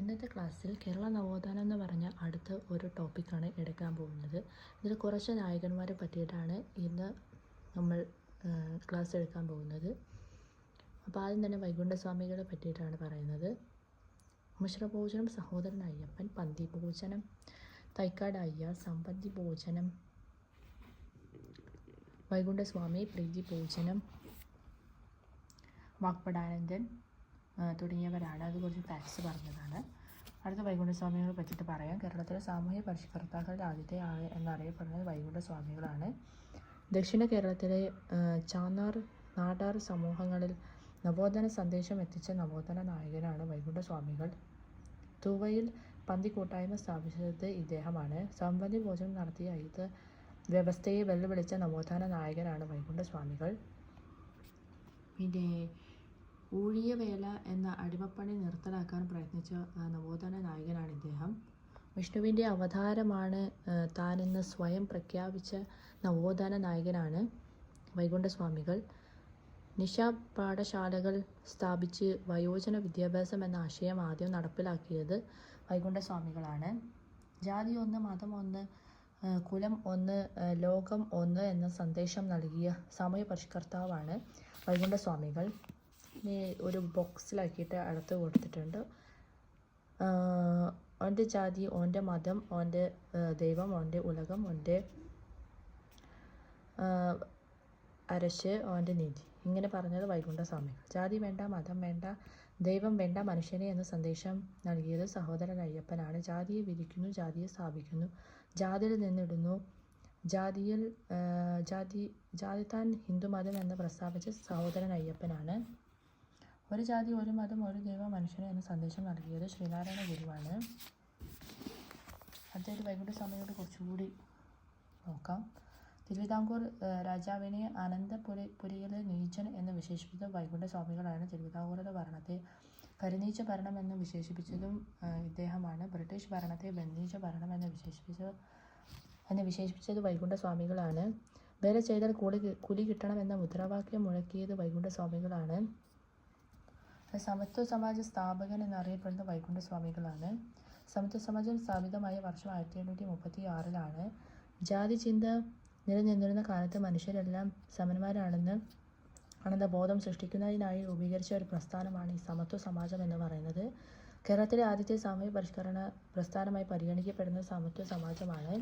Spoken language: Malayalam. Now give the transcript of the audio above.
ഇന്നത്തെ ക്ലാസ്സിൽ കേരള നവോത്ഥാനം എന്ന് പറഞ്ഞ അടുത്ത ഒരു ടോപ്പിക്കാണ് എടുക്കാൻ പോകുന്നത്. ഇതിൽ കുറച്ച് നായകന്മാരെ പറ്റിയിട്ടാണ് ഇന്ന് നമ്മൾ ക്ലാസ് എടുക്കാൻ പോകുന്നത്. അപ്പോൾ ആദ്യം തന്നെ വൈകുണ്ഠസ്വാമികളെ പറ്റിയിട്ടാണ് പറയുന്നത്. മിശ്രഭോജനം, സഹോദരൻ അയ്യപ്പൻ, പന്തി ഭോജനം, തൈക്കാട് അയ്യ, സമ്പന്തി ഭോജനം, വൈകുണ്ഠസ്വാമി, പ്രീതി ഭോജനം, വാഗ്ഭടാനന്ദൻ തുടങ്ങിയവരാണ്. അത് കുറച്ച് ഫാക്ട്സ് പറഞ്ഞതാണ്. അടുത്ത വൈകുണ്ഠസ്വാമികളെ പറ്റിയിട്ട് പറയാം. കേരളത്തിലെ സാമൂഹ്യ പരിഷ്കർത്താക്കളുടെ ആദ്യത്തെ ആൾ എന്നറിയപ്പെടുന്നത് വൈകുണ്ഠസ്വാമികളാണ്. ദക്ഷിണ കേരളത്തിലെ നാടാർ സമൂഹങ്ങളിൽ നവോത്ഥാന സന്ദേശം എത്തിച്ച നവോത്ഥാന നായകനാണ് വൈകുണ്ഠസ്വാമികൾ. തൂവയിൽ പന്തി കൂട്ടായ്മ സ്ഥാപിച്ചത് ഇദ്ദേഹമാണ്. സമ്പന്തി ഭോജനം നടത്തിയ ഇത് വ്യവസ്ഥയെ വെല്ലുവിളിച്ച നവോത്ഥാന നായകനാണ് വൈകുണ്ഠസ്വാമികൾ. പിന്നെ ഊഴിയവേല എന്ന അടിമപ്പണി നിർത്തലാക്കാൻ പ്രയത്നിച്ച നവോത്ഥാന നായകനാണ് ഇദ്ദേഹം. വിഷ്ണുവിൻ്റെ അവതാരമാണ് താനെന്ന് സ്വയം പ്രഖ്യാപിച്ച നവോത്ഥാന നായകനാണ് വൈകുണ്ഠസ്വാമികൾ. നിശാ പാഠശാലകൾ സ്ഥാപിച്ച് വയോജന വിദ്യാഭ്യാസം എന്ന ആശയം ആദ്യം നടപ്പിലാക്കിയത് വൈകുണ്ഠസ്വാമികളാണ്. ജാതി ഒന്ന്, മതം ഒന്ന്, കുലം ഒന്ന്, ലോകം ഒന്ന് എന്ന സന്ദേശം നൽകിയ സാമൂഹ്യ പരിഷ്കർത്താവാണ് വൈകുണ്ഠസ്വാമികൾ. ഇനി ഒരു ബോക്സിലാക്കിയിട്ട് അടുത്ത് കൊടുത്തിട്ടുണ്ട്. ഓൻ്റെ ജാതി, ഓൻ്റെ മതം, ഓൻ്റെ ദൈവം, ഓൻ്റെ ഉലകം, ഓൻ്റെ അരശ്, ഓൻ്റെ നീതി. ഇങ്ങനെ പറഞ്ഞത് വൈകുണ്ഠസ്വാമികൾ. ജാതി വേണ്ട, മതം വേണ്ട, ദൈവം വേണ്ട, മനുഷ്യനെ എന്ന സന്ദേശം നൽകിയത് സഹോദരൻ അയ്യപ്പനാണ്. ജാതിയെ വിധിക്കുന്നു, ജാതിയെ സ്ഥാപിക്കുന്നു, ജാതിയിൽ നിന്നിടുന്നു, ജാതി താൻ ഹിന്ദുമതം എന്ന് പ്രസ്താവിച്ച സഹോദരൻ അയ്യപ്പനാണ്. ഒരു ജാതി, ഒരു മതം, ഒരു ദൈവം, മനുഷ്യനെ എന്ന സന്ദേശം നൽകിയത് ശ്രീനാരായണ ഗുരുവാണ്. അദ്ദേഹം വൈകുണ്ഠസ്വാമിയോട് കുറച്ചുകൂടി നോക്കാം. തിരുവിതാംകൂർ രാജാവിനെ അനന്തപുരിയിലെ നീചൻ എന്ന് വിശേഷിപ്പിച്ചത് വൈകുണ്ഠസ്വാമികളാണ്. തിരുവിതാംകൂറിലെ ഭരണത്തെ കരിനീച്ച ഭരണം എന്ന് വിശേഷിപ്പിച്ചതും ഇദ്ദേഹമാണ്. ബ്രിട്ടീഷ് ഭരണത്തെ ബന്നീച്ച ഭരണം എന്ന് വിശേഷിപ്പിച്ചത് വൈകുണ്ഠസ്വാമികളാണ്. വേല ചെയ്താൽ കൂലി കിട്ടണം എന്ന മുദ്രാവാക്യം മുഴക്കിയത് വൈകുണ്ഠസ്വാമികളാണ്. സമത്വ സമാജ സ്ഥാപകൻ എന്നറിയപ്പെടുന്ന വൈകുണ്ഠസ്വാമികളാണ്. സമത്വ സമാജം സ്ഥാപിതമായ വർഷം 1736 ജാതി ചിന്ത നിലനിന്നിരുന്ന കാലത്ത് മനുഷ്യരെല്ലാം സമന്മാരാണെന്ന ബോധം സൃഷ്ടിക്കുന്നതിനായി രൂപീകരിച്ച ഒരു പ്രസ്ഥാനമാണ് ഈ സമത്വ സമാജം എന്ന് പറയുന്നത്. കേരളത്തിലെ ആദ്യത്തെ സാമൂഹ്യ പരിഷ്കരണ പ്രസ്ഥാനമായി പരിഗണിക്കപ്പെടുന്ന സമത്വ സമാജമാണ്.